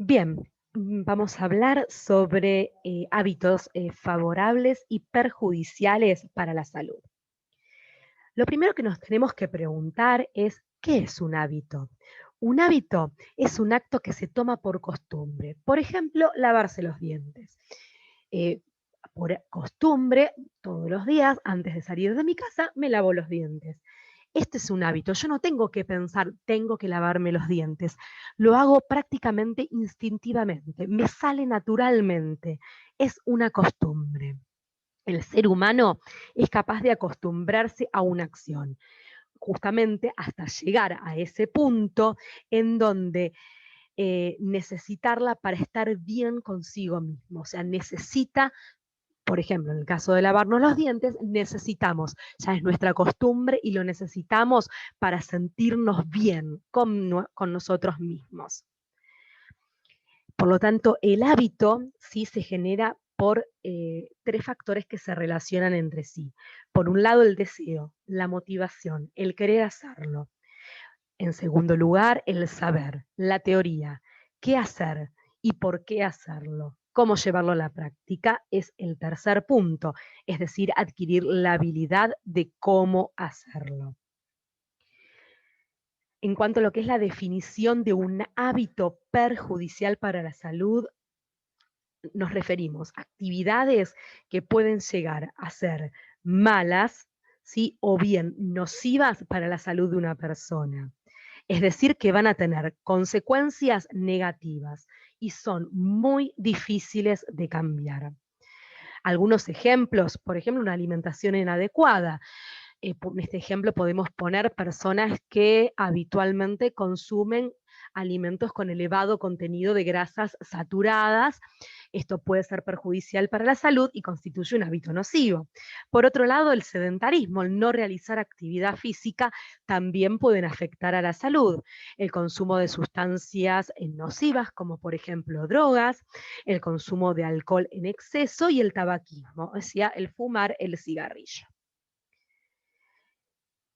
Bien, vamos a hablar sobre hábitos favorables y perjudiciales para la salud. Lo primero que nos tenemos que preguntar es, ¿qué es un hábito? Un hábito es un acto que se toma por costumbre. Por ejemplo, lavarse los dientes. Eh, por costumbre, todos los días, antes de salir de mi casa, me lavo los dientes. Este es un hábito. Yo no tengo que pensar, tengo que lavarme los dientes. Lo hago prácticamente instintivamente. Me sale naturalmente. Es una costumbre. El ser humano es capaz de acostumbrarse a una acción, justamente hasta llegar a ese punto en donde necesitarla para estar bien consigo mismo. O sea, necesita, por ejemplo, en el caso de lavarnos los dientes, necesitamos, ya es nuestra costumbre y lo necesitamos para sentirnos bien con nosotros mismos. Por lo tanto, el hábito sí se genera por tres factores que se relacionan entre sí. Por un lado, el deseo, la motivación, el querer hacerlo. En segundo lugar, el saber, la teoría, qué hacer y por qué hacerlo. Cómo llevarlo a la práctica es el tercer punto, es decir, adquirir la habilidad de cómo hacerlo. En cuanto a lo que es la definición de un hábito perjudicial para la salud, nos referimos a actividades que pueden llegar a ser malas, ¿sí? O bien nocivas para la salud de una persona. Es decir, que van a tener consecuencias negativas y son muy difíciles de cambiar. Algunos ejemplos, por ejemplo, una alimentación inadecuada. En este ejemplo podemos poner personas que habitualmente consumen alimentos con elevado contenido de grasas saturadas. Esto puede ser perjudicial para la salud y constituye un hábito nocivo. Por otro lado, el sedentarismo, el no realizar actividad física, también pueden afectar a la salud. El consumo de sustancias nocivas, como por ejemplo drogas, el consumo de alcohol en exceso y el tabaquismo, o sea, el fumar el cigarrillo.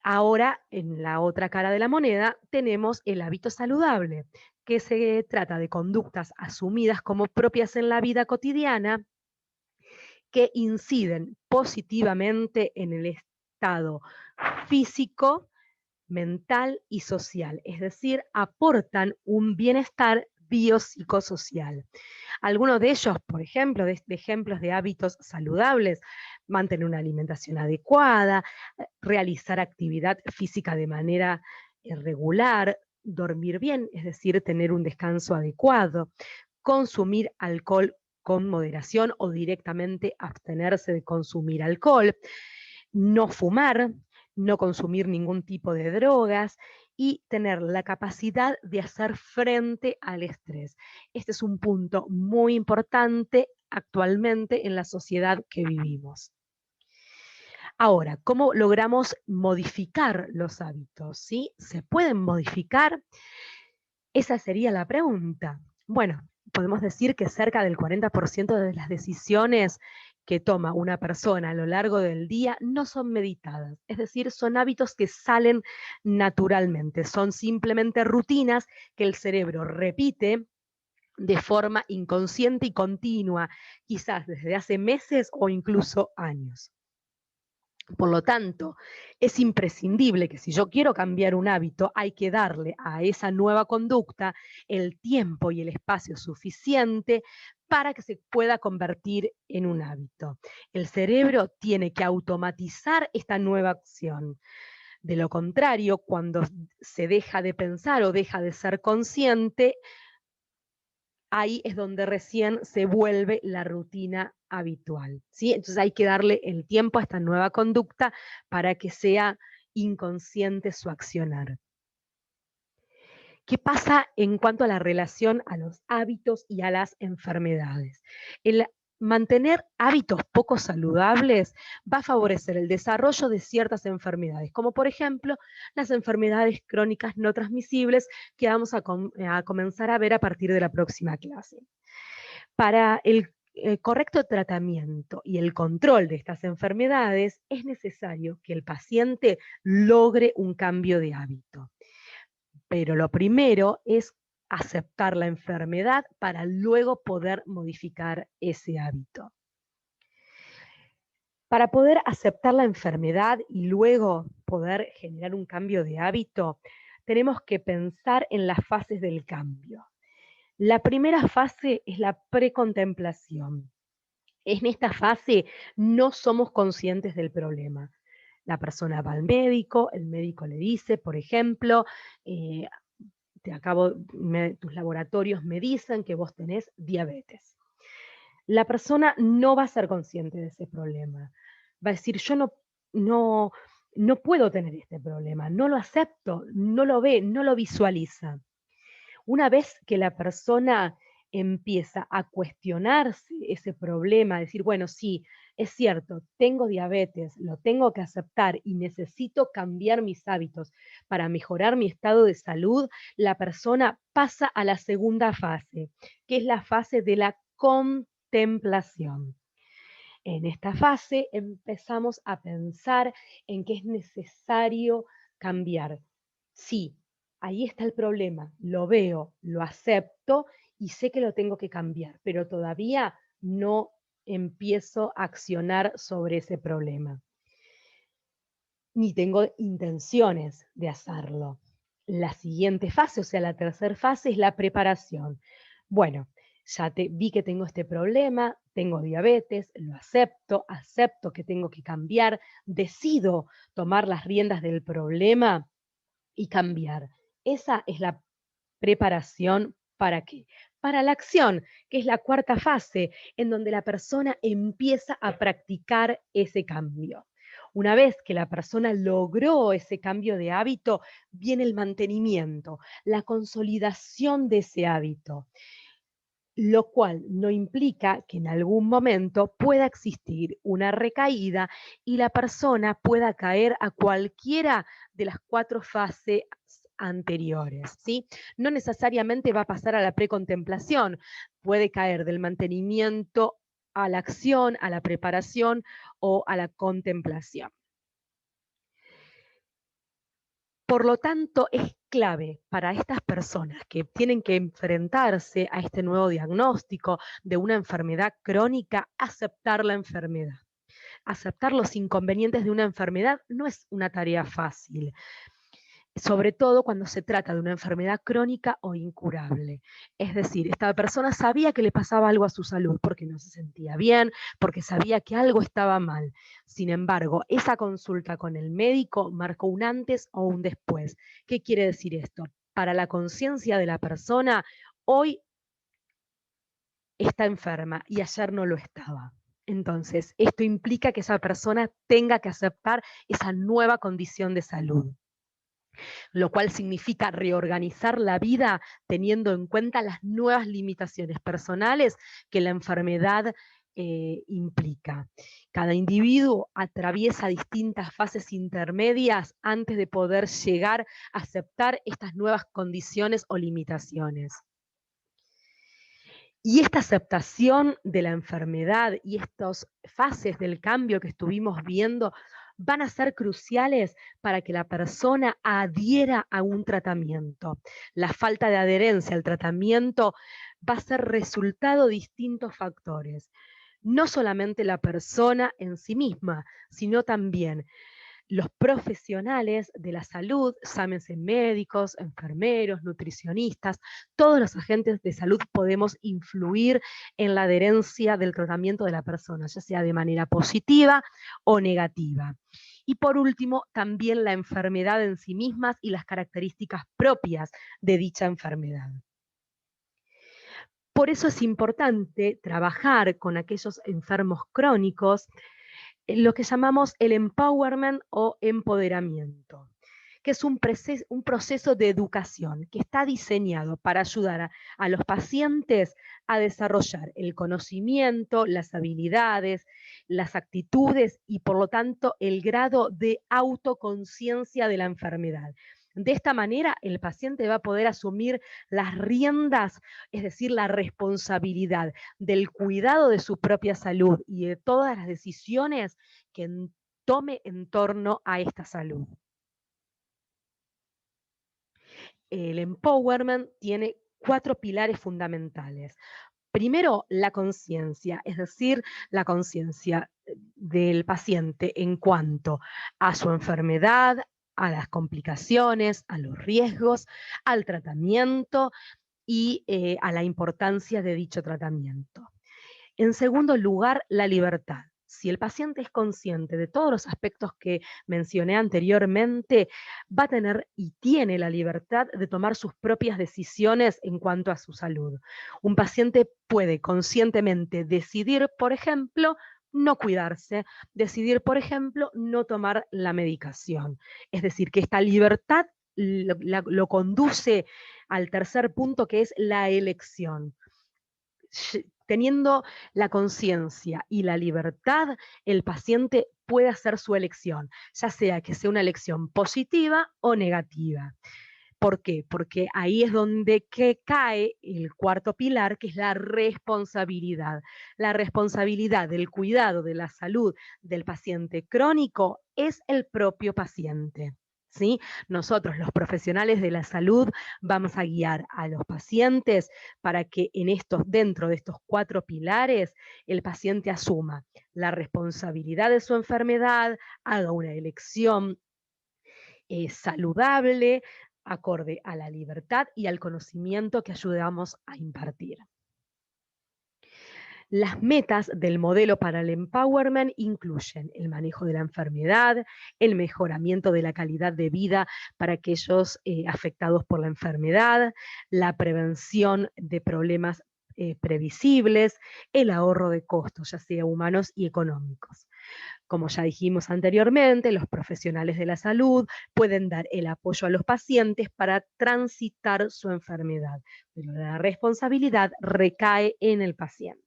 Ahora, en la otra cara de la moneda, tenemos el hábito saludable, que se trata de conductas asumidas como propias en la vida cotidiana que inciden positivamente en el estado físico, mental y social, es decir, aportan un bienestar biopsicosocial. Algunos de ellos, por ejemplo, de ejemplos de hábitos saludables, mantener una alimentación adecuada, realizar actividad física de manera regular, dormir bien, es decir, tener un descanso adecuado, consumir alcohol con moderación o directamente abstenerse de consumir alcohol, no fumar, no consumir ningún tipo de drogas y tener la capacidad de hacer frente al estrés. Este es un punto muy importante actualmente en la sociedad que vivimos. Ahora, ¿cómo logramos modificar los hábitos? ¿Sí? ¿Se pueden modificar? Esa sería la pregunta. Bueno, podemos decir que cerca del 40% de las decisiones que toma una persona a lo largo del día no son meditadas, es decir, son hábitos que salen naturalmente, son simplemente rutinas que el cerebro repite de forma inconsciente y continua, quizás desde hace meses o incluso años. Por lo tanto, es imprescindible que si yo quiero cambiar un hábito, hay que darle a esa nueva conducta el tiempo y el espacio suficiente para que se pueda convertir en un hábito. El cerebro tiene que automatizar esta nueva acción. De lo contrario, cuando se deja de pensar o deja de ser consciente, ahí es donde recién se vuelve la rutina habitual, ¿sí? Entonces hay que darle el tiempo a esta nueva conducta para que sea inconsciente su accionar. ¿Qué pasa en cuanto a la relación a los hábitos y a las enfermedades? El mantener hábitos poco saludables va a favorecer el desarrollo de ciertas enfermedades, como por ejemplo las enfermedades crónicas no transmisibles que vamos a comenzar a ver a partir de la próxima clase. Para el correcto tratamiento y el control de estas enfermedades es necesario que el paciente logre un cambio de hábito. Pero lo primero es aceptar la enfermedad para luego poder modificar ese hábito. Para poder aceptar la enfermedad y luego poder generar un cambio de hábito, tenemos que pensar en las fases del cambio. La primera fase es la precontemplación. En esta fase no somos conscientes del problema. La persona va al médico, el médico le dice, por ejemplo, eh, tus laboratorios me dicen que vos tenés diabetes. La persona no va a ser consciente de ese problema. Va a decir, yo no, no puedo tener este problema, no lo acepto, no lo ve, no lo visualiza. Una vez que la persona empieza a cuestionarse ese problema, a decir, bueno, sí, es cierto, tengo diabetes, lo tengo que aceptar y necesito cambiar mis hábitos para mejorar mi estado de salud, la persona pasa a la segunda fase, que es la fase de la contemplación. En esta fase empezamos a pensar en que es necesario cambiar. Sí, ahí está el problema, lo veo, lo acepto y sé que lo tengo que cambiar, pero todavía no empiezo a accionar sobre ese problema, ni tengo intenciones de hacerlo. La siguiente fase, o sea, la tercera fase es la preparación. Bueno, vi que tengo este problema, tengo diabetes, lo acepto, acepto que tengo que cambiar, decido tomar las riendas del problema y cambiar. Esa es la preparación, ¿para qué? Para la acción, que es la cuarta fase, en donde la persona empieza a practicar ese cambio. Una vez que la persona logró ese cambio de hábito, viene el mantenimiento, la consolidación de ese hábito, lo cual no implica que en algún momento pueda existir una recaída y la persona pueda caer a cualquiera de las cuatro fases anteriores, ¿sí? No necesariamente va a pasar a la precontemplación, puede caer del mantenimiento a la acción, a la preparación o a la contemplación. Por lo tanto, es clave para estas personas que tienen que enfrentarse a este nuevo diagnóstico de una enfermedad crónica, aceptar la enfermedad. Aceptar los inconvenientes de una enfermedad no es una tarea fácil, sobre todo cuando se trata de una enfermedad crónica o incurable. Es decir, esta persona sabía que le pasaba algo a su salud porque no se sentía bien, porque sabía que algo estaba mal. Sin embargo, esa consulta con el médico marcó un antes o un después. ¿Qué quiere decir esto? Para la conciencia de la persona, hoy está enferma y ayer no lo estaba. Entonces, esto implica que esa persona tenga que aceptar esa nueva condición de salud, lo cual significa reorganizar la vida teniendo en cuenta las nuevas limitaciones personales que la enfermedad implica. Cada individuo atraviesa distintas fases intermedias antes de poder llegar a aceptar estas nuevas condiciones o limitaciones. Y esta aceptación de la enfermedad y estas fases del cambio que estuvimos viendo van a ser cruciales para que la persona adhiera a un tratamiento. La falta de adherencia al tratamiento va a ser resultado de distintos factores. No solamente la persona en sí misma, sino también los profesionales de la salud, llámense médicos, enfermeros, nutricionistas, todos los agentes de salud podemos influir en la adherencia del tratamiento de la persona, ya sea de manera positiva o negativa. Y por último, también la enfermedad en sí misma y las características propias de dicha enfermedad. Por eso es importante trabajar con aquellos enfermos crónicos lo que llamamos el empowerment o empoderamiento, que es un proceso de educación que está diseñado para ayudar a los pacientes a desarrollar el conocimiento, las habilidades, las actitudes y por lo tanto el grado de autoconciencia de la enfermedad. De esta manera, el paciente va a poder asumir las riendas, es decir, la responsabilidad del cuidado de su propia salud y de todas las decisiones que tome en torno a esta salud. El empowerment tiene 4 pilares fundamentales. Primero, la conciencia, es decir, la conciencia del paciente en cuanto a su enfermedad, a las complicaciones, a los riesgos, al tratamiento y a la importancia de dicho tratamiento. En segundo lugar, la libertad. Si el paciente es consciente de todos los aspectos que mencioné anteriormente, va a tener y tiene la libertad de tomar sus propias decisiones en cuanto a su salud. Un paciente puede conscientemente decidir, por ejemplo, no cuidarse, decidir, por ejemplo, no tomar la medicación. Es decir, que esta libertad lo conduce al tercer punto, que es la elección. Teniendo la conciencia y la libertad, el paciente puede hacer su elección, ya sea que sea una elección positiva o negativa. ¿Por qué? Porque ahí es donde cae el cuarto pilar, que es la responsabilidad. La responsabilidad del cuidado de la salud del paciente crónico es el propio paciente. ¿Sí? Nosotros, los profesionales de la salud, vamos a guiar a los pacientes para que dentro de estos 4 pilares, el paciente asuma la responsabilidad de su enfermedad, haga una elección saludable, acorde a la libertad y al conocimiento que ayudamos a impartir. Las metas del modelo para el empowerment incluyen el manejo de la enfermedad, el mejoramiento de la calidad de vida para aquellos afectados por la enfermedad, la prevención de problemas previsibles, el ahorro de costos, ya sea humanos y económicos. Como ya dijimos anteriormente, los profesionales de la salud pueden dar el apoyo a los pacientes para transitar su enfermedad, pero la responsabilidad recae en el paciente.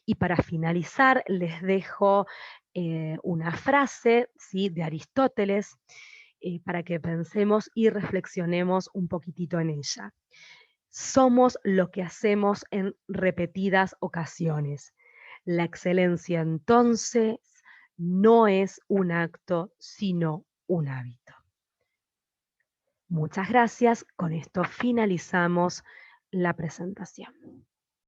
Y para finalizar, les dejo una frase, ¿sí?, de Aristóteles para que pensemos y reflexionemos un poquitito en ella. Somos lo que hacemos en repetidas ocasiones. La excelencia, entonces, no es un acto, sino un hábito. Muchas gracias. Con esto finalizamos la presentación.